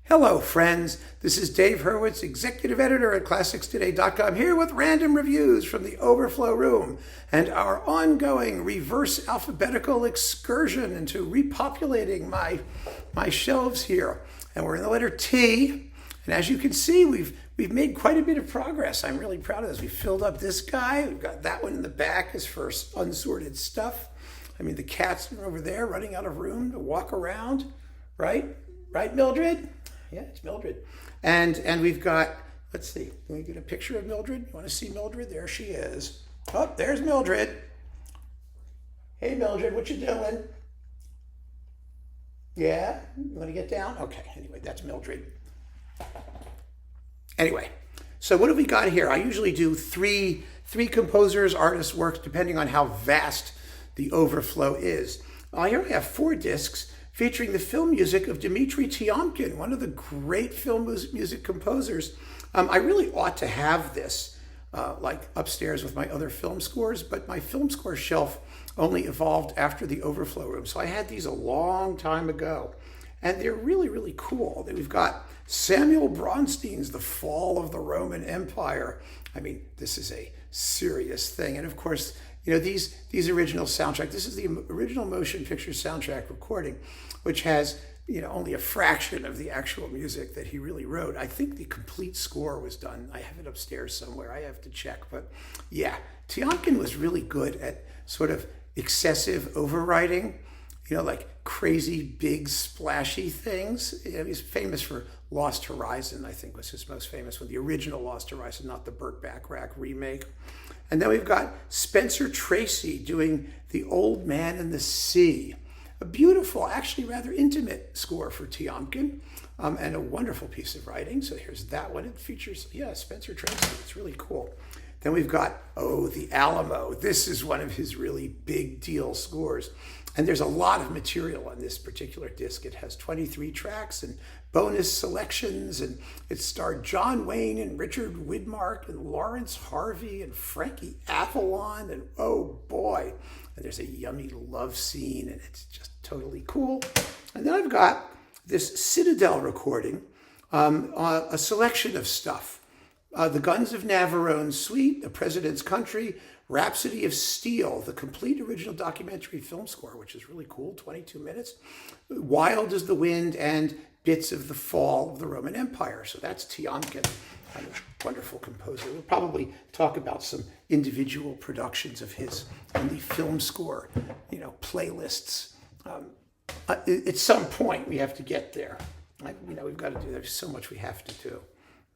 Hello, friends. This is Dave Hurwitz, executive editor at ClassicsToday.com, here with random reviews from the Overflow room and our ongoing reverse alphabetical excursion into repopulating my shelves here. And we're in the letter T, and as you can see, we've made quite a bit of progress. I'm really proud of this. We filled up this guy. We've got that one in the back is for unsorted stuff. I mean, the cats are over there running out of room to walk around, right? Right, Mildred? Yeah, it's Mildred. And we've got, let's see, can we get a picture of Mildred? You want to see Mildred? There she is. Oh, there's Mildred. Hey, Mildred, what you doing? Yeah? You want to get down? Okay, anyway, that's Mildred. Anyway, so what have we got here? I usually do three composers, artists' works, depending on how vast the overflow is. Here I have 4 discs featuring the film music of Dimitri Tiomkin, one of the great film music composers. I really ought to have this like upstairs with my other film scores, but my film score shelf only evolved after the overflow room. So I had these a long time ago, and they're really, really cool. We've got Samuel Bronstein's The Fall of the Roman Empire. I mean, this is a serious thing. And of course, you know, these original soundtrack, this is the original motion picture soundtrack recording, which has, you know, only a fraction of the actual music that he really wrote. I think the complete score was done. I have it upstairs somewhere. I have to check. But yeah, Tiomkin was really good at sort of excessive overwriting, you know, like crazy, big, splashy things. You know, he's famous for Lost Horizon, I think was his most famous one, the original Lost Horizon, not the Burt Bacharach remake. And then we've got Spencer Tracy doing The Old Man and the Sea. A beautiful, actually rather intimate score for Tiomkin, and a wonderful piece of writing. So here's that one. It features, yeah, Spencer Tracy. It's really cool. Then we've got, The Alamo. This is one of his really big deal scores. And there's a lot of material on this particular disc. It has 23 tracks and bonus selections, and it starred John Wayne and Richard Widmark and Lawrence Harvey and Frankie Avalon, and oh boy, and there's a yummy love scene, and it's just totally cool. And then I've got this Citadel recording, a selection of stuff. The Guns of Navarone Suite, The President's Country, Rhapsody of Steel, the complete original documentary film score, which is really cool, 22 minutes. Wild as the Wind, and bits of the fall of the Roman Empire. So that's Tiomkin, a wonderful composer. We'll probably talk about some individual productions of his in the film score, you know, playlists. At some point, we have to get there. You know, we've got to do, there's so much we have to do,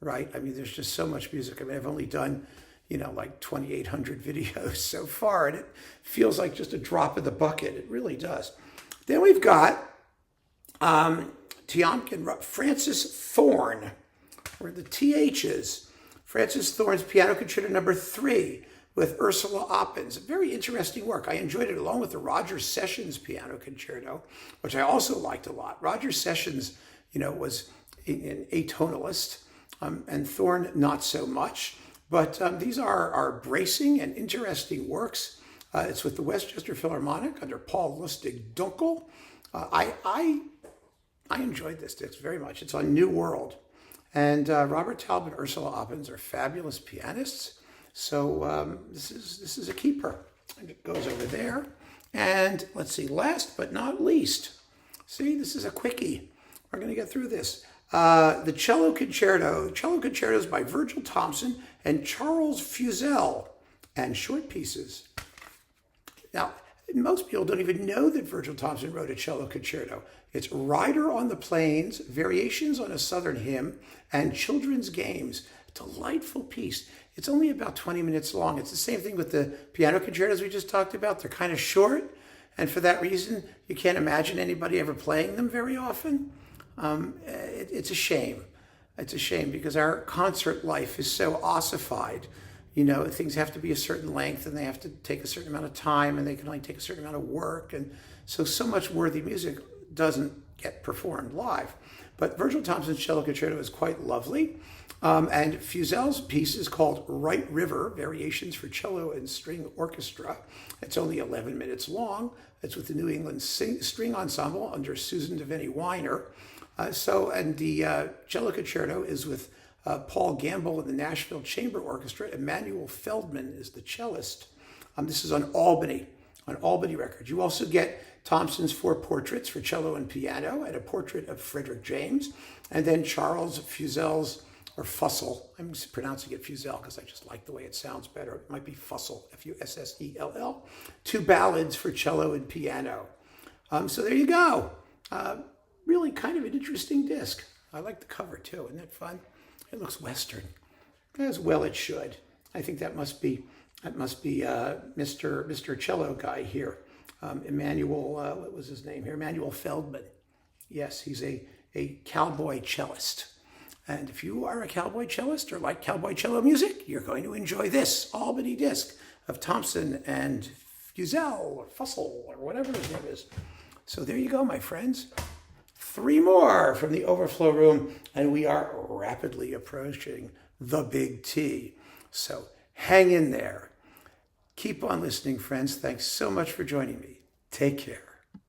right? I mean, there's just so much music. I mean, I've only done, you know, like 2,800 videos so far, and it feels like just a drop in the bucket. It really does. Then we've got Tiomkin, Francis Thorne, or the THs. Francis Thorne's Piano Concerto Number 3 with Ursula Oppens. A very interesting work. I enjoyed it along with the Roger Sessions Piano Concerto, which I also liked a lot. Roger Sessions, you know, was an atonalist, and Thorne not so much. But these are bracing and interesting works. It's with the Westchester Philharmonic under Paul Lustig Dunkel. I enjoyed this disc very much. It's on New World. And Robert Taub and Ursula Oppens are fabulous pianists. So this is a keeper. And it goes over there. And let's see, last but not least, see, this is a quickie. We're going to get through this. The Cello Concerto. Cello Concertos by Virgil Thomson and Charles Fuzel, and short pieces. Now, most people don't even know that Virgil Thomson wrote a cello concerto. It's Rider on the Plains, Variations on a Southern Hymn, and Children's Games. Delightful piece. It's only about 20 minutes long. It's the same thing with the piano concertos we just talked about. They're kind of short, and for that reason, you can't imagine anybody ever playing them very often. It's a shame. It's a shame because our concert life is so ossified. You know, things have to be a certain length, and they have to take a certain amount of time, and they can only take a certain amount of work. And so much worthy music doesn't get performed live. But Virgil Thomson's Cello Concerto is quite lovely. And Fuzel's piece is called Right River, Variations for Cello and String Orchestra. It's only 11 minutes long. It's with the New England String Ensemble under Susan Devaney Weiner. And the cello concerto is with Paul Gamble and the Nashville Chamber Orchestra. Emmanuel Feldman is the cellist. This is on Albany Records. You also get Thomson's 4 portraits for cello and piano, and a portrait of Frederick James, and then Charles Fusel's, or Fussell. I'm just pronouncing it Fusel because I just like the way it sounds better. It might be Fussell, Fussell. 2 ballads for cello and piano. So there you go. Really kind of an interesting disc. I like the cover too. Isn't that fun? It looks Western, as well it should. I think that must be Mr. Cello guy here, Emmanuel. What was his name here? Emmanuel Feldman. Yes, he's a cowboy cellist. And if you are a cowboy cellist or like cowboy cello music, you're going to enjoy this Albany disc of Thomson and Fusel or Fussell or whatever his name is. So there you go, my friends. 3 more from the Overflow room, and we are rapidly approaching the big T. So hang in there. Keep on listening, friends. Thanks so much for joining me. Take care.